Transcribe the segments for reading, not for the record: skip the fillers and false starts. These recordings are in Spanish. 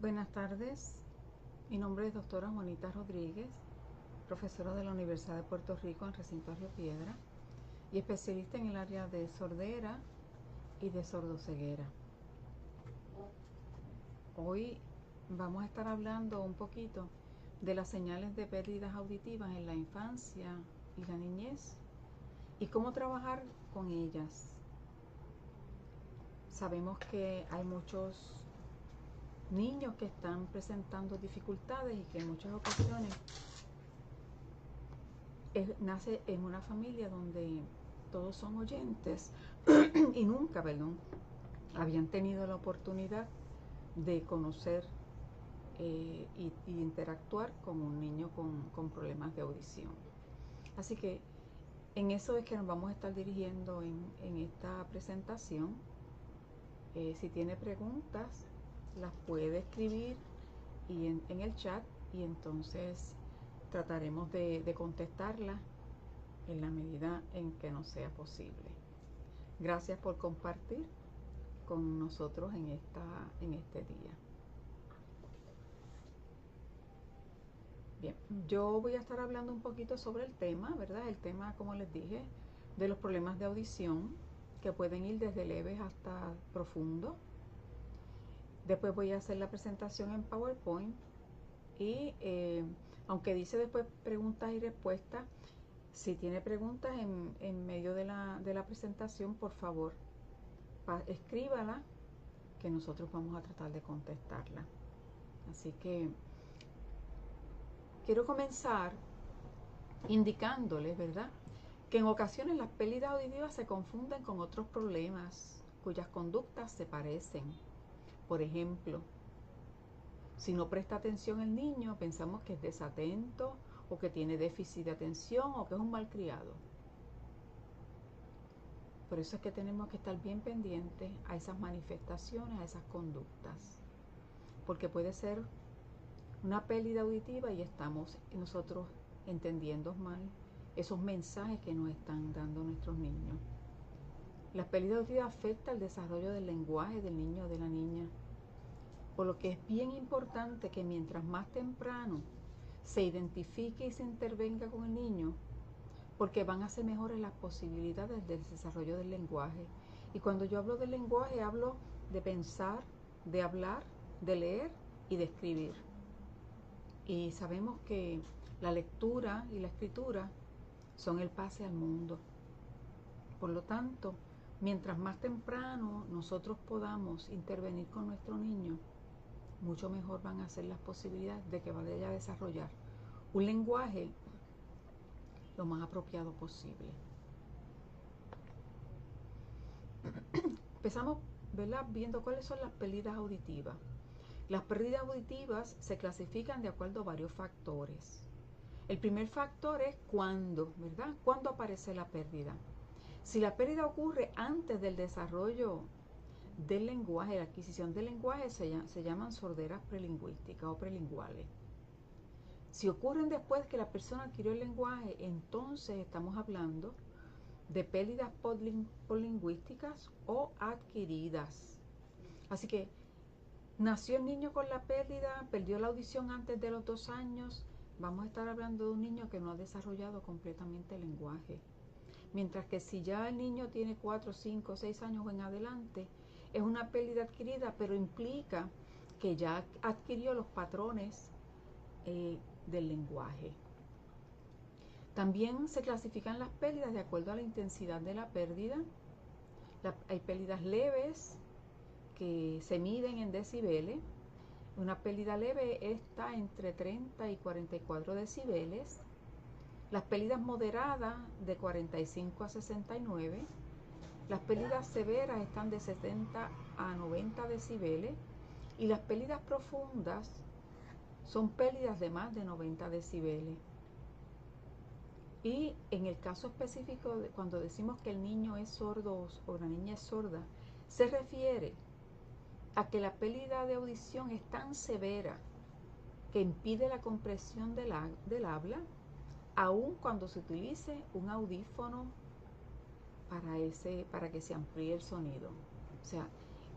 Buenas tardes, mi nombre es doctora Juanita Rodríguez, profesora de la Universidad de Puerto Rico en Recinto Río Piedra y especialista en el área de sordera y de sordoceguera. Hoy vamos a estar hablando un poquito de las señales de pérdidas auditivas en la infancia y la niñez y cómo trabajar con ellas. Sabemos que hay muchos niños que están presentando dificultades y que en muchas ocasiones nace en una familia donde todos son oyentes y nunca, habían tenido la oportunidad de conocer y interactuar con un niño con problemas de audición. Así que en eso es que nos vamos a estar dirigiendo en esta presentación. Si tiene preguntas, las puede escribir en el chat y entonces trataremos de contestarlas en la medida en que nos sea posible. Gracias por compartir con nosotros en este día. Bien, yo voy a estar hablando un poquito sobre el tema, ¿verdad? El tema, como les dije, de los problemas de audición que pueden ir desde leves hasta profundos. Después voy a hacer la presentación en PowerPoint y aunque dice después preguntas y respuestas, si tiene preguntas en medio de la presentación, por favor, escríbala, que nosotros vamos a tratar de contestarla. Así que quiero comenzar indicándoles, ¿verdad?, que en ocasiones las pérdidas auditivas se confunden con otros problemas cuyas conductas se parecen. Por ejemplo, si no presta atención el niño, pensamos que es desatento o que tiene déficit de atención o que es un malcriado. Por eso es que tenemos que estar bien pendientes a esas manifestaciones, a esas conductas, porque puede ser una pérdida auditiva y estamos nosotros entendiendo mal esos mensajes que nos están dando nuestros niños. La pérdida auditiva afecta el desarrollo del lenguaje del niño o de la niña, por lo que es bien importante que mientras más temprano se identifique y se intervenga con el niño, porque van a ser mejores las posibilidades del desarrollo del lenguaje. Y cuando yo hablo del lenguaje, hablo de pensar, de hablar, de leer y de escribir. Y sabemos que la lectura y la escritura son el pase al mundo. Por lo tanto, mientras más temprano nosotros podamos intervenir con nuestro niño, mucho mejor van a ser las posibilidades de que vaya a desarrollar un lenguaje lo más apropiado posible. Empezamos, ¿verdad?, viendo cuáles son las pérdidas auditivas. Las pérdidas auditivas se clasifican de acuerdo a varios factores. El primer factor es cuándo, ¿verdad? ¿Cuándo aparece la pérdida? Si la pérdida ocurre antes del desarrollo del lenguaje, la adquisición del lenguaje, se llaman sorderas prelingüísticas o prelinguales. Si ocurren después que la persona adquirió el lenguaje, entonces estamos hablando de pérdidas polilingüísticas o adquiridas. Así que nació el niño con la pérdida, perdió la audición antes de los 2 años, vamos a estar hablando de un niño que no ha desarrollado completamente el lenguaje. Mientras que si ya el niño tiene 4, 5, 6 años en adelante, es una pérdida adquirida, pero implica que ya adquirió los patrones del lenguaje. También se clasifican las pérdidas de acuerdo a la intensidad de la pérdida. Hay pérdidas leves que se miden en decibeles. Una pérdida leve está entre 30 y 44 decibeles. Las pérdidas moderadas de 45 a 69. Las pérdidas severas están de 70 a 90 decibeles. Y las pérdidas profundas son pérdidas de más de 90 decibeles. Y en el caso específico, cuando decimos que el niño es sordo o la niña es sorda, se refiere a que la pérdida de audición es tan severa que impide la comprensión del habla, aun cuando se utilice un audífono para que se amplíe el sonido. O sea,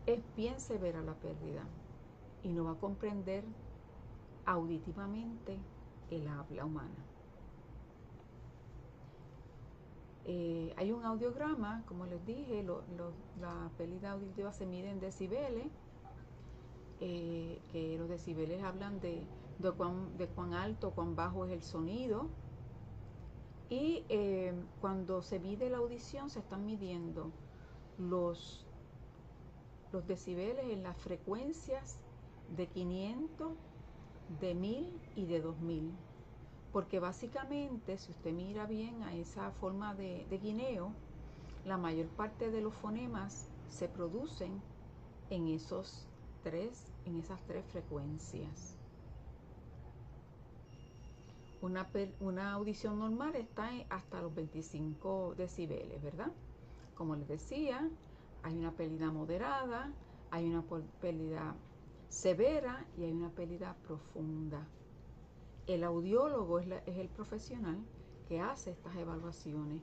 es bien severa la pérdida. y no va a comprender auditivamente el habla humana. Hay un audiograma, como les dije, la pérdida auditiva se mide en decibeles, que los decibeles hablan de cuán alto, cuán bajo es el sonido. Y cuando se mide la audición se están midiendo los decibeles en las frecuencias de 500, de 1000 y de 2000. Porque básicamente, si usted mira bien a esa forma de guineo, la mayor parte de los fonemas se producen en esas tres frecuencias. Una audición normal está hasta los 25 decibeles, ¿verdad? Como les decía, hay una pérdida moderada, hay una pérdida severa y hay una pérdida profunda. El audiólogo es el profesional que hace estas evaluaciones.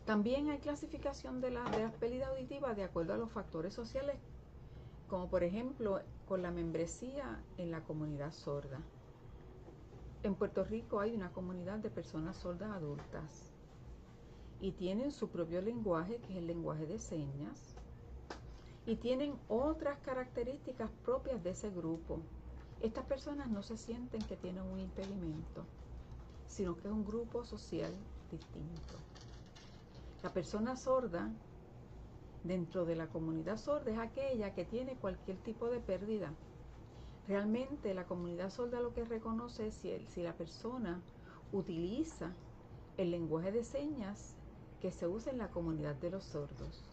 También hay clasificación de las pérdidas auditivas de acuerdo a los factores sociales, como por ejemplo con la membresía en la comunidad sorda. En Puerto Rico hay una comunidad de personas sordas adultas y tienen su propio lenguaje, que es el lenguaje de señas, y tienen otras características propias de ese grupo. Estas personas no se sienten que tienen un impedimento, sino que es un grupo social distinto. La persona sorda dentro de la comunidad sorda es aquella que tiene cualquier tipo de pérdida. Realmente la comunidad sorda lo que reconoce es si la persona utiliza el lenguaje de señas que se usa en la comunidad de los sordos.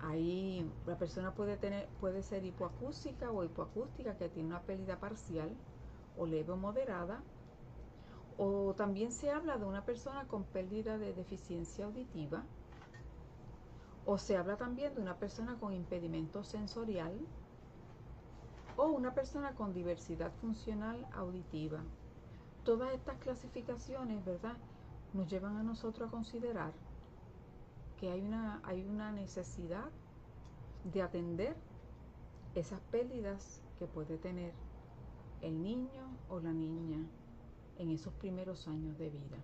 Ahí la persona puede ser hipoacústica o hipoacústica, que tiene una pérdida parcial o leve o moderada, o también se habla de una persona con pérdida de deficiencia auditiva, o se habla también de una persona con impedimento sensorial o una persona con diversidad funcional auditiva. Todas estas clasificaciones, ¿verdad?, nos llevan a nosotros a considerar que hay una necesidad de atender esas pérdidas que puede tener el niño o la niña en esos primeros años de vida.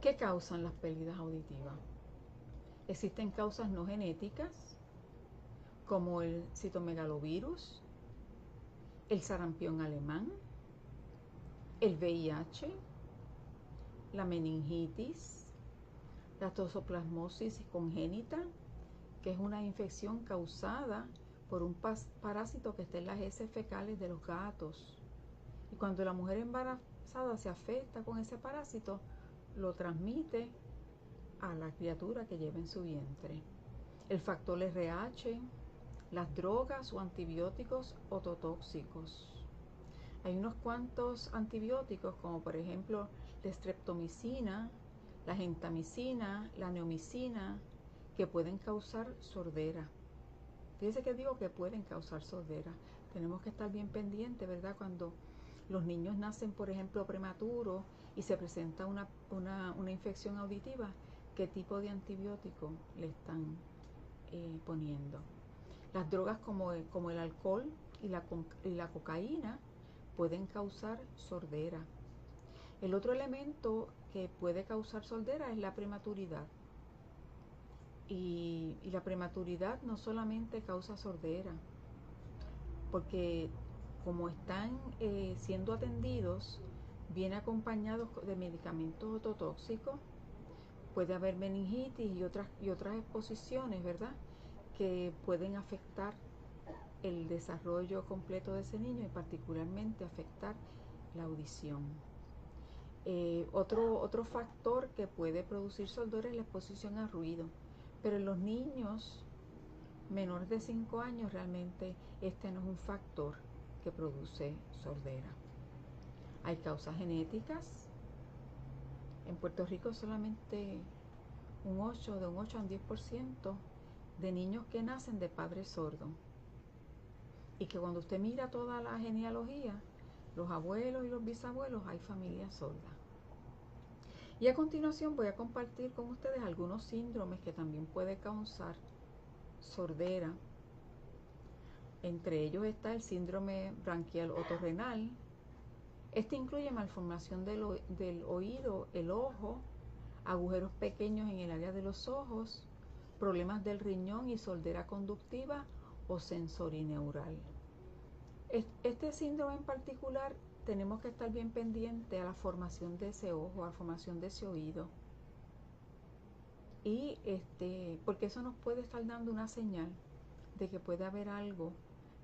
¿Qué causan las pérdidas auditivas? Existen causas no genéticas, como el citomegalovirus, el sarampión alemán, el VIH, la meningitis, la toxoplasmosis congénita, que es una infección causada por un parásito que está en las heces fecales de los gatos. Y cuando la mujer embarazada se afecta con ese parásito, lo transmite a la criatura que lleva en su vientre. El factor RH, las drogas o antibióticos ototóxicos. Hay unos cuantos antibióticos, como por ejemplo la streptomicina, la gentamicina, la neomicina, que pueden causar sordera. Fíjense que digo que pueden causar sordera. Tenemos que estar bien pendientes, ¿verdad? Cuando los niños nacen, por ejemplo, prematuros y se presenta una infección auditiva, ¿qué tipo de antibiótico le están poniendo? Las drogas como el alcohol y la cocaína pueden causar sordera. El otro elemento que puede causar sordera es la prematuridad. Y la prematuridad no solamente causa sordera, porque como están siendo atendidos, viene acompañados de medicamentos ototóxicos, puede haber meningitis y otras exposiciones, ¿verdad?, que pueden afectar el desarrollo completo de ese niño y particularmente afectar la audición. Otro factor que puede producir sordera es la exposición a ruido, pero en los niños menores de 5 años realmente este no es un factor que produce sordera. Hay causas genéticas. En Puerto Rico solamente de un 8 a un 10% de niños que nacen de padres sordos. Y que cuando usted mira toda la genealogía, los abuelos y los bisabuelos, hay familias sordas. Y a continuación voy a compartir con ustedes algunos síndromes que también puede causar sordera. Entre ellos está el síndrome branquial otorrenal. Este incluye malformación del oído, el ojo, agujeros pequeños en el área de los ojos, problemas del riñón y sordera conductiva o sensorineural. Este síndrome en particular tenemos que estar bien pendiente a la formación de ese ojo, a la formación de ese oído. Y porque eso nos puede estar dando una señal de que puede haber algo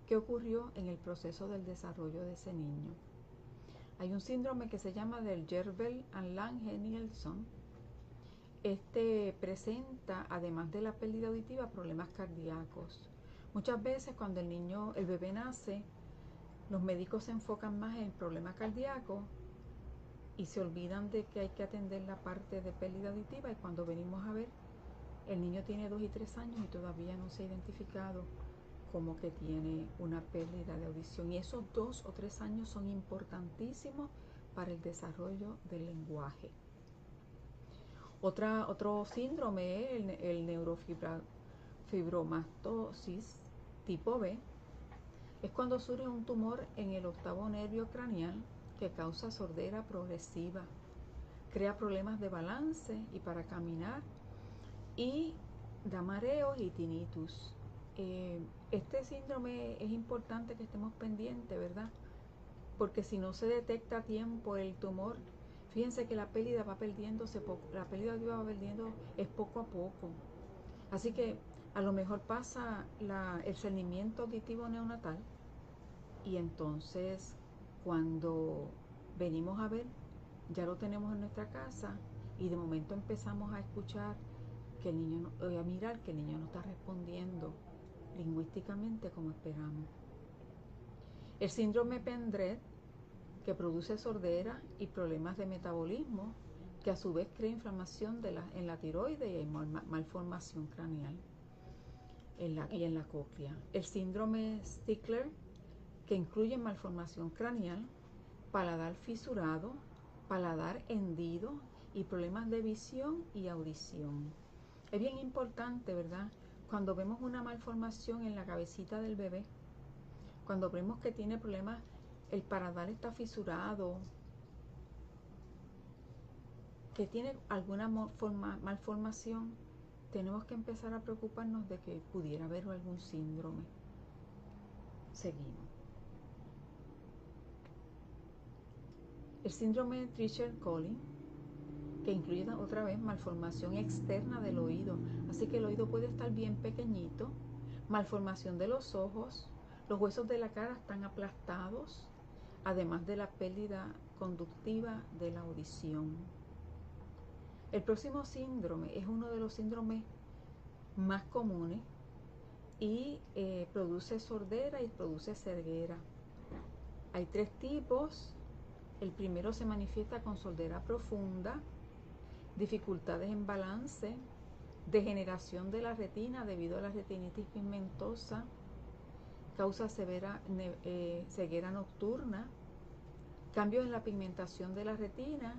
que ocurrió en el proceso del desarrollo de ese niño. Hay un síndrome que se llama del Jervell and Lange-Nielsen. Presenta, además de la pérdida auditiva, problemas cardíacos. Muchas veces cuando el bebé nace, los médicos se enfocan más en el problema cardíaco y se olvidan de que hay que atender la parte de pérdida auditiva, y cuando venimos a ver, el niño tiene 2 y 3 años y todavía no se ha identificado como que tiene una pérdida de audición, y esos 2 o 3 años son importantísimos para el desarrollo del lenguaje. Otro síndrome es el neurofibromatosis tipo B. Es cuando surge un tumor en el octavo nervio craneal que causa sordera progresiva, crea problemas de balance y para caminar, y da mareos y tinnitus. Este síndrome es importante que estemos pendientes, ¿verdad? Porque si no se detecta a tiempo el tumor, fíjense que la pérdida va perdiendo es poco a poco. Así que a lo mejor pasa el cernimiento auditivo neonatal, y entonces cuando venimos a ver, ya lo tenemos en nuestra casa, y de momento empezamos a escuchar que el niño a mirar que el niño no está respondiendo lingüísticamente como esperamos. El síndrome Pendred, que produce sordera y problemas de metabolismo, que a su vez crea inflamación en la tiroides y hay malformación craneal y en la cóclea. El síndrome Stickler, que incluye malformación craneal, paladar fisurado, paladar hendido y problemas de visión y audición. Es bien importante, ¿verdad? Cuando vemos una malformación en la cabecita del bebé, cuando vemos que tiene problemas, el paladar está fisurado, que tiene alguna malformación, tenemos que empezar a preocuparnos de que pudiera haber algún síndrome. Seguimos. El síndrome Treacher-Collins, que incluye otra vez malformación externa del oído, así que el oído puede estar bien pequeñito, malformación de los ojos, los huesos de la cara están aplastados, además de la pérdida conductiva de la audición. El próximo síndrome es uno de los síndromes más comunes y produce sordera y produce ceguera. Hay 3 tipos. El primero se manifiesta con sordera profunda, dificultades en balance, degeneración de la retina debido a la retinitis pigmentosa, causa ceguera nocturna, cambios en la pigmentación de la retina,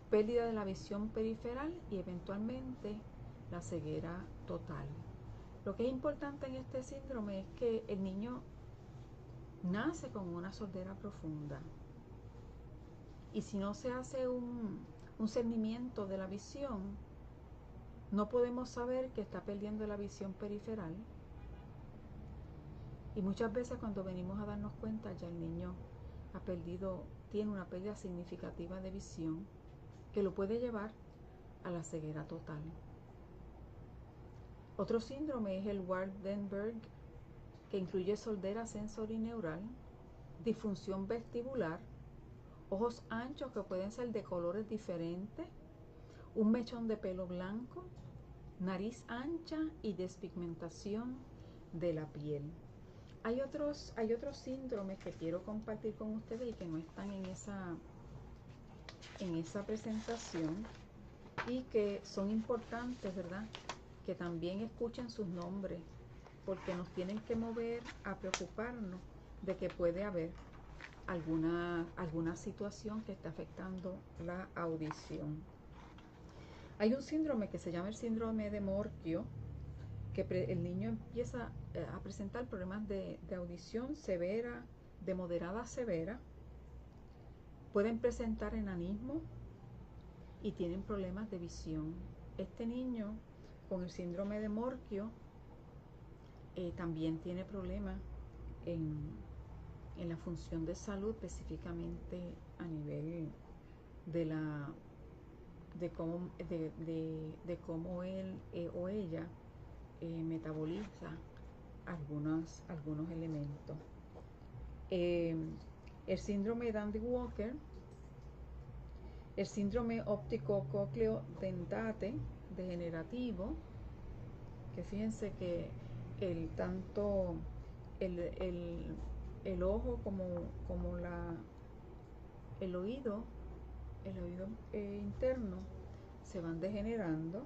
pérdida de la visión periferal y eventualmente la ceguera total. Lo que es importante en este síndrome es que el niño nace con una sordera profunda, y si no se hace un cernimiento de la visión, no podemos saber que está perdiendo la visión periferal, y muchas veces cuando venimos a darnos cuenta ya el niño tiene una pérdida significativa de visión que lo puede llevar a la ceguera total. Otro síndrome es el Waardenburg, que incluye sordera sensorineural, disfunción vestibular, ojos anchos que pueden ser de colores diferentes, un mechón de pelo blanco, nariz ancha y despigmentación de la piel. Hay otros síndromes que quiero compartir con ustedes y que no están en esa presentación y que son importantes, ¿verdad? Que también escuchen sus nombres, porque nos tienen que mover a preocuparnos de que puede haber alguna situación que está afectando la audición. Hay un síndrome que se llama el síndrome de Morquio, que el niño empieza a presentar problemas de audición severa, de moderada a severa. Pueden presentar enanismo y tienen problemas de visión. Este niño con el síndrome de Morquio también tiene problemas en la función de salud, específicamente a nivel de cómo él o ella metaboliza algunos elementos. El síndrome de Andy Walker, el síndrome óptico-cócleo-dentate degenerativo, que fíjense que tanto el ojo como el oído interno se van degenerando.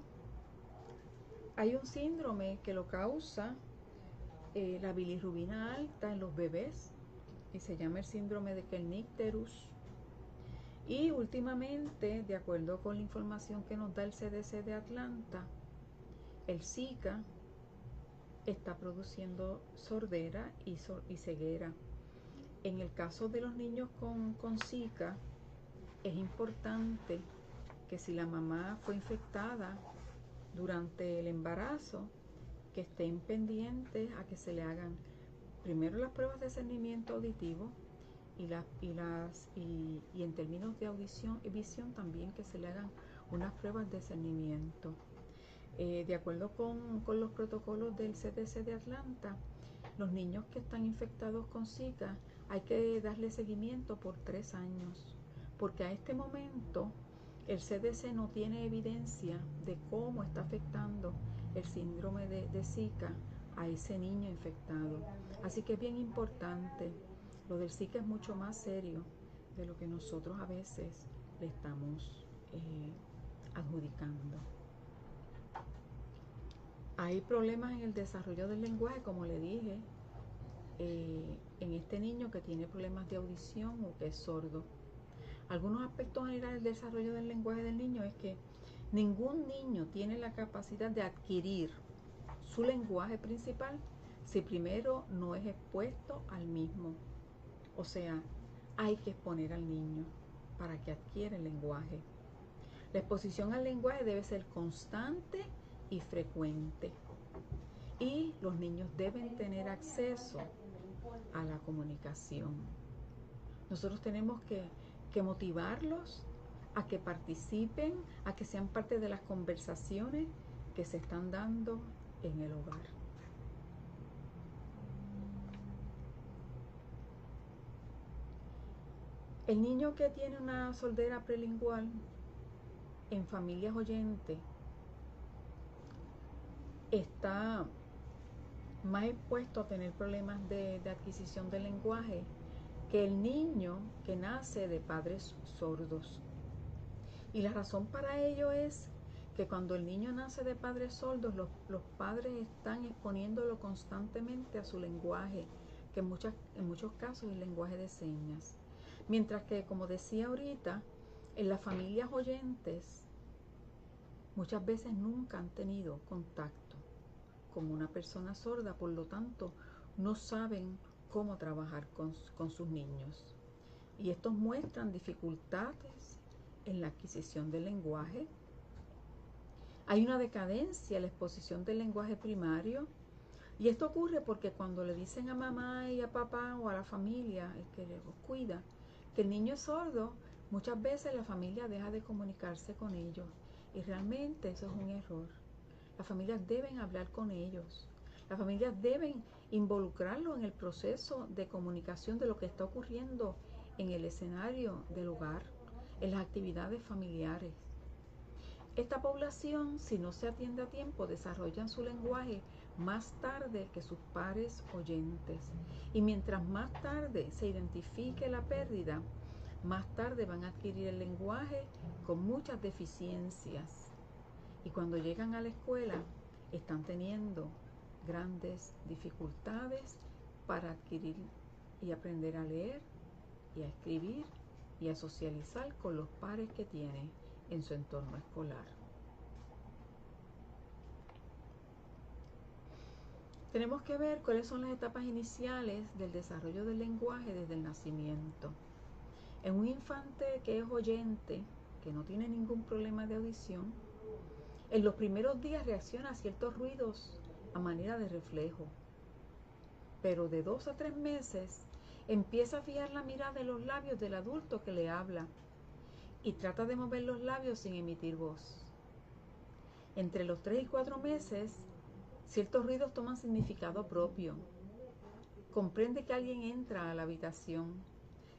Hay un síndrome que lo causa la bilirrubina alta en los bebés y se llama el síndrome de Kernicterus. Y últimamente, de acuerdo con la información que nos da el CDC de Atlanta, el Zika está produciendo sordera y ceguera. En el caso de los niños con Zika, es importante que si la mamá fue infectada durante el embarazo, que estén pendientes a que se le hagan primero las pruebas de discernimiento auditivo y en términos de audición y visión también que se le hagan unas pruebas de discernimiento. De acuerdo con los protocolos del CDC de Atlanta, los niños que están infectados con Zika hay que darle seguimiento por 3 años, porque a este momento el CDC no tiene evidencia de cómo está afectando el síndrome de Zika a ese niño infectado. Así que es bien importante. Lo del Zika es mucho más serio de lo que nosotros a veces le estamos adjudicando. Hay problemas en el desarrollo del lenguaje, como le dije, en este niño que tiene problemas de audición o que es sordo. Algunos aspectos generales del desarrollo del lenguaje del niño es que ningún niño tiene la capacidad de adquirir su lenguaje principal si primero no es expuesto al mismo. O sea, hay que exponer al niño para que adquiera el lenguaje. La exposición al lenguaje debe ser constante y frecuente. Y los niños deben tener acceso a la comunicación. Nosotros tenemos que motivarlos a que participen, a que sean parte de las conversaciones que se están dando en el hogar. El niño que tiene una sordera prelingual en familias oyentes está más expuesto a tener problemas de adquisición del lenguaje que el niño que nace de padres sordos. Y la razón para ello es que cuando el niño nace de padres sordos, los padres están exponiéndolo constantemente a su lenguaje, que en muchos casos es el lenguaje de señas. Mientras que, como decía ahorita, en las familias oyentes muchas veces nunca han tenido contacto con una persona sorda, por lo tanto no saben cómo trabajar con sus niños. Y estos muestran dificultades en la adquisición del lenguaje. Hay una decadencia en la exposición del lenguaje primario. Y esto ocurre porque cuando le dicen a mamá y a papá o a la familia, el que los cuida, que el niño es sordo, muchas veces la familia deja de comunicarse con ellos. Y realmente eso es un error. Las familias deben hablar con ellos. Las familias deben involucrarlo en el proceso de comunicación de lo que está ocurriendo en el escenario del hogar, en las actividades familiares. Esta población, si no se atiende a tiempo, desarrollan su lenguaje más tarde que sus pares oyentes. Y mientras más tarde se identifique la pérdida, más tarde van a adquirir el lenguaje con muchas deficiencias. Y cuando llegan a la escuela, están teniendo grandes dificultades para adquirir y aprender a leer y a escribir y a socializar con los pares que tienen en su entorno escolar. Tenemos que ver cuáles son las etapas iniciales del desarrollo del lenguaje desde el nacimiento. En un infante que es oyente, que no tiene ningún problema de audición, en los primeros días reacciona a ciertos ruidos a manera de reflejo. Pero de 2 a 3 meses empieza a fijar la mirada en los labios del adulto que le habla y trata de mover los labios sin emitir voz. Entre los 3 y 4 meses, ciertos ruidos toman significado propio. Comprende que alguien entra a la habitación,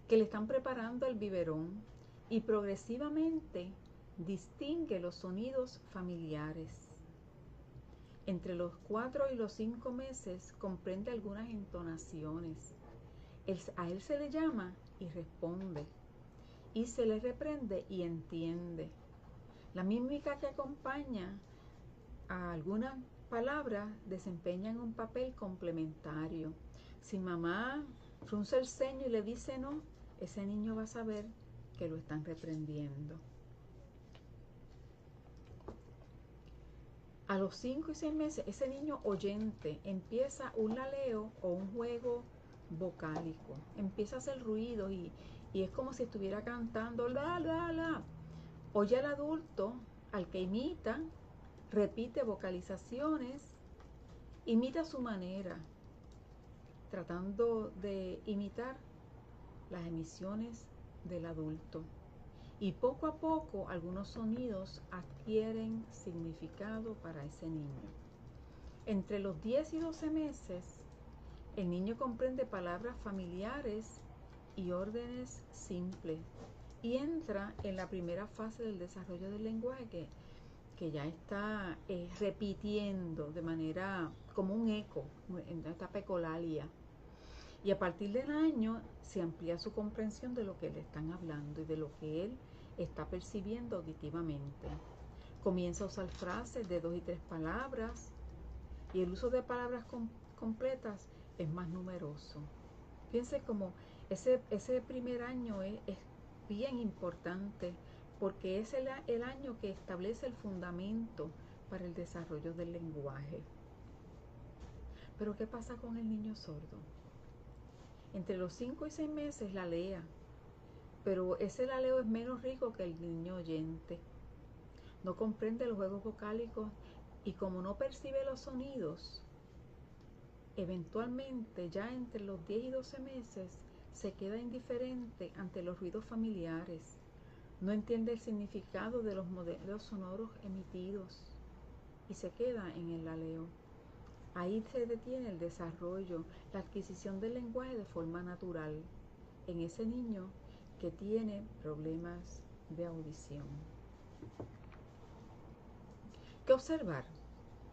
que le están preparando el biberón y progresivamente distingue los sonidos familiares. Entre los 4 y los 5 meses comprende algunas entonaciones. A él se le llama y responde, y se le reprende y entiende. La mímica que acompaña a algunas palabras desempeñan un papel complementario. Si mamá frunce el ceño y le dice no, ese niño va a saber que lo están reprendiendo. A los 5 y 6 meses, ese niño oyente empieza un laleo o un juego vocálico. Empieza a hacer ruidos y es como si estuviera cantando la, la, la. Oye al adulto, al que imita, repite vocalizaciones, imita a su manera, tratando de imitar las emisiones del adulto. Y poco a poco algunos sonidos adquieren significado para ese niño. Entre los 10 y 12 meses, el niño comprende palabras familiares y órdenes simples y entra en la primera fase del desarrollo del lenguaje que ya está repitiendo de manera como un eco, en esta ecolalia. Y a partir del año se amplía su comprensión de lo que le están hablando y de lo que él está percibiendo auditivamente. Comienza a usar frases de 2 y 3 palabras y el uso de palabras completas es más numeroso. Fíjense como ese primer año es bien importante porque es el año que establece el fundamento para el desarrollo del lenguaje. Pero ¿qué pasa con el niño sordo? Entre los 5 y 6 meses lalea, pero ese laleo es menos rico que el niño oyente. No comprende los juegos vocálicos y como no percibe los sonidos, eventualmente ya entre los 10 y 12 meses se queda indiferente ante los ruidos familiares. No entiende el significado de los modelos sonoros emitidos y se queda en el laleo. Ahí se detiene el desarrollo, la adquisición del lenguaje de forma natural en ese niño que tiene problemas de audición. ¿Qué observar?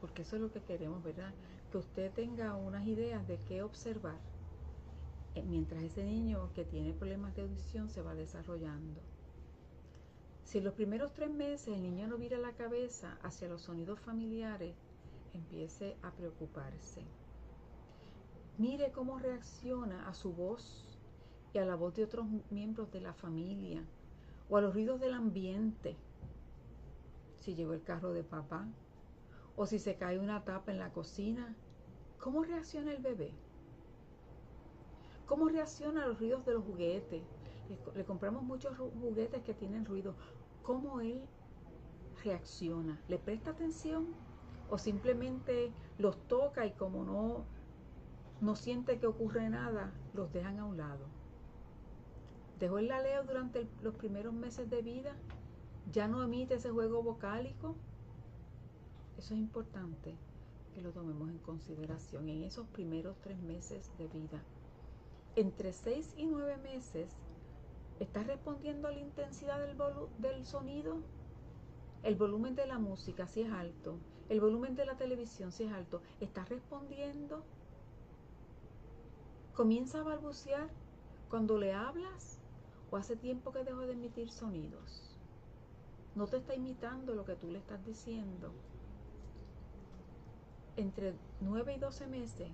Porque eso es lo que queremos, ¿verdad? Que usted tenga unas ideas de qué observar mientras ese niño que tiene problemas de audición se va desarrollando. Si en los primeros 3 meses el niño no vira la cabeza hacia los sonidos familiares, empiece a preocuparse. Mire cómo reacciona a su voz y a la voz de otros miembros de la familia o a los ruidos del ambiente. Si llegó el carro de papá o si se cae una tapa en la cocina, ¿cómo reacciona el bebé? ¿Cómo reacciona a los ruidos de los juguetes? Le compramos muchos juguetes que tienen ruido. ¿Cómo él reacciona? ¿Le presta atención? ¿O simplemente los toca y como no siente que ocurre nada, los dejan a un lado? ¿Dejó el laleo durante los primeros meses de vida? ¿Ya no emite ese juego vocálico? Eso es importante que lo tomemos en consideración en esos primeros 3 meses de vida. Entre 6 y 9 meses, ¿está respondiendo a la intensidad del sonido? El volumen de la música, si es alto. El volumen de la televisión, si es alto. ¿Está respondiendo? ¿Comienza a balbucear cuando le hablas? ¿O hace tiempo que dejó de emitir sonidos? ¿No te está imitando lo que tú le estás diciendo? Entre 9 y 12 meses,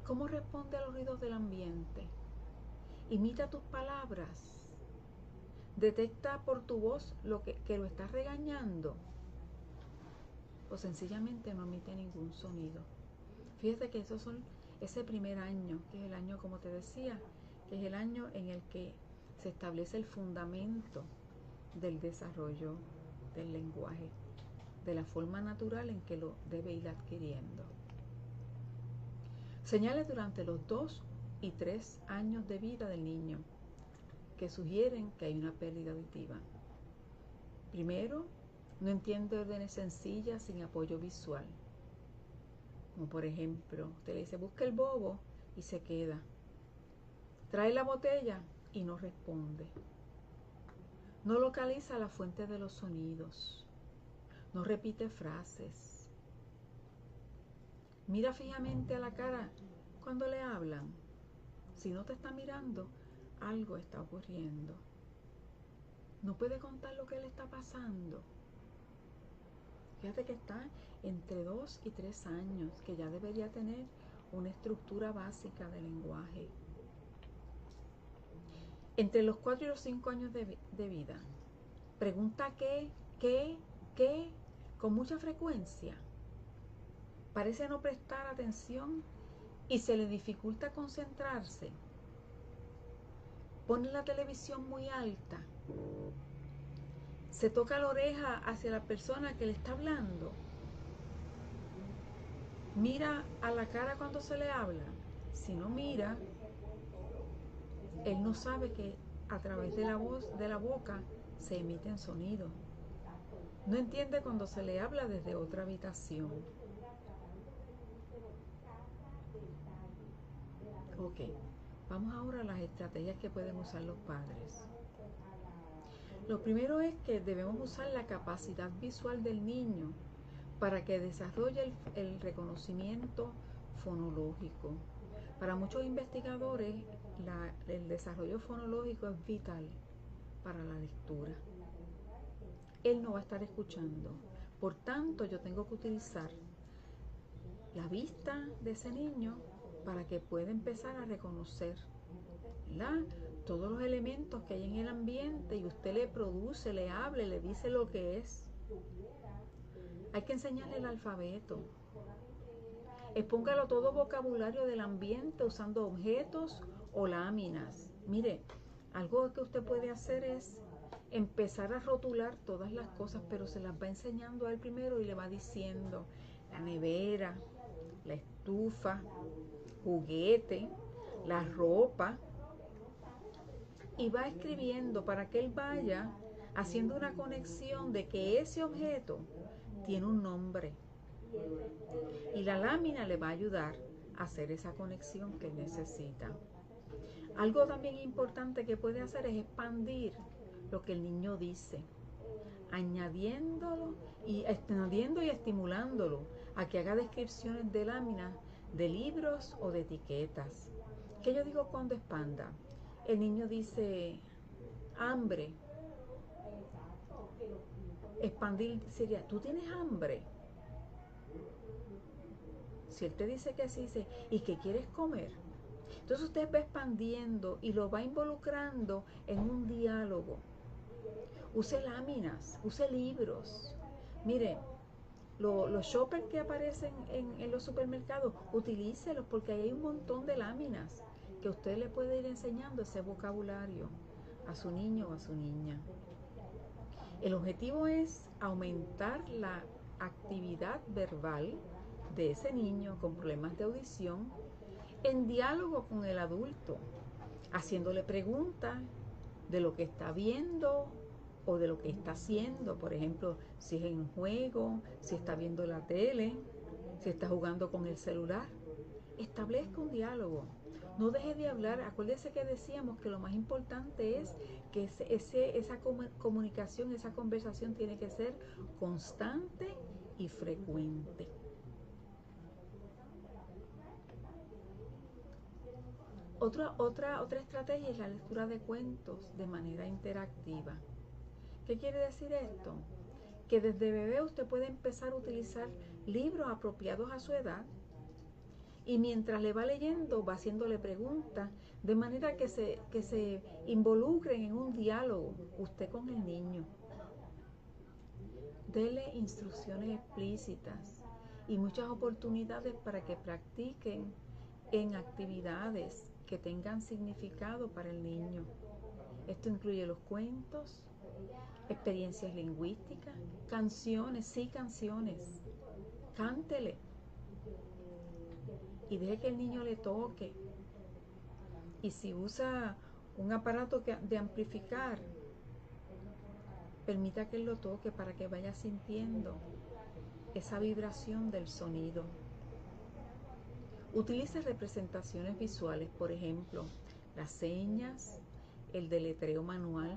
¿cómo responde a los ruidos del ambiente? ¿Imita tus palabras? ¿Detecta por tu voz que lo estás regañando? O sencillamente no emite ningún sonido. Fíjate que ese primer año, que es el año, como te decía, que es el año en el que se establece el fundamento del desarrollo del lenguaje, de la forma natural en que lo debe ir adquiriendo. Señales durante los 2 y 3 años de vida del niño que sugieren que hay una pérdida auditiva. Primero, no entiende órdenes sencillas sin apoyo visual. Como por ejemplo, usted le dice, busca el bobo y se queda. Trae la botella y no responde. No localiza la fuente de los sonidos. No repite frases. Mira fijamente a la cara cuando le hablan. Si no te está mirando, algo está ocurriendo. No puede contar lo que le está pasando. Fíjate que está entre 2 y 3 años, que ya debería tener una estructura básica de lenguaje. Entre los 4 y los 5 años de vida, pregunta qué, con mucha frecuencia. Parece no prestar atención y se le dificulta concentrarse. Pone la televisión muy alta. Se toca la oreja hacia la persona que le está hablando. Mira a la cara cuando se le habla. Si no mira, él no sabe que a través de la voz, de la boca, se emiten sonidos. No entiende cuando se le habla desde otra habitación. Ok, vamos ahora a las estrategias que pueden usar los padres. Lo primero es que debemos usar la capacidad visual del niño para que desarrolle el reconocimiento fonológico. Para muchos investigadores, el desarrollo fonológico es vital para la lectura. Él no va a estar escuchando. Por tanto, yo tengo que utilizar la vista de ese niño para que pueda empezar a reconocer, ¿verdad?, todos los elementos que hay en el ambiente y usted le produce, le habla, le dice lo que es. Hay que enseñarle el alfabeto. Expóngalo todo vocabulario del ambiente usando objetos o láminas. Mire, algo que usted puede hacer es empezar a rotular todas las cosas, pero se las va enseñando a él primero y le va diciendo la nevera, la estufa, juguete, la ropa, y va escribiendo para que él vaya haciendo una conexión de que ese objeto tiene un nombre. Y la lámina le va a ayudar a hacer esa conexión que él necesita. Algo también importante que puede hacer es expandir lo que el niño dice, añadiendo y estimulándolo a que haga descripciones de láminas, de libros o de etiquetas. ¿Qué yo digo cuando expanda? El niño dice hambre. Expandir sería, ¿tú tienes hambre? Si él te dice que sí, dice, ¿y qué quieres comer? Entonces usted va expandiendo y lo va involucrando en un diálogo. Use láminas, use libros. Mire, los shoppers que aparecen en los supermercados, utilícelos porque ahí hay un montón de láminas que usted le puede ir enseñando ese vocabulario a su niño o a su niña. El objetivo es aumentar la actividad verbal de ese niño con problemas de audición en diálogo con el adulto, haciéndole preguntas de lo que está viendo o de lo que está haciendo. Por ejemplo, si es en un juego, si está viendo la tele, si está jugando con el celular. Establezca un diálogo. No deje de hablar. Acuérdese que decíamos que lo más importante es que esa comunicación, esa conversación tiene que ser constante y frecuente. Otra estrategia es la lectura de cuentos de manera interactiva. ¿Qué quiere decir esto? Que desde bebé usted puede empezar a utilizar libros apropiados a su edad y mientras le va leyendo va haciéndole preguntas de manera que se involucren en un diálogo usted con el niño. Dele instrucciones explícitas. y muchas oportunidades para que practiquen en actividades que tengan significado para el niño. Esto incluye los cuentos, experiencias lingüísticas, canciones, sí, canciones. Cántele y deje que el niño le toque. Y si usa un aparato de amplificar, permita que él lo toque para que vaya sintiendo esa vibración del sonido. Utilice representaciones visuales, por ejemplo, las señas, el deletreo manual,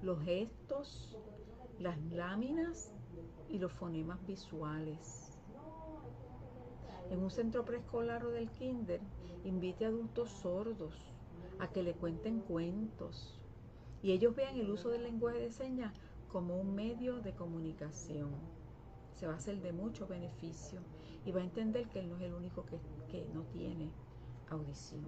los gestos, las láminas y los fonemas visuales. En un centro preescolar o del kinder, invite a adultos sordos a que le cuenten cuentos y ellos vean el uso del lenguaje de señas como un medio de comunicación. Se va a hacer de mucho beneficio y va a entender que él no es el único que no tiene audición.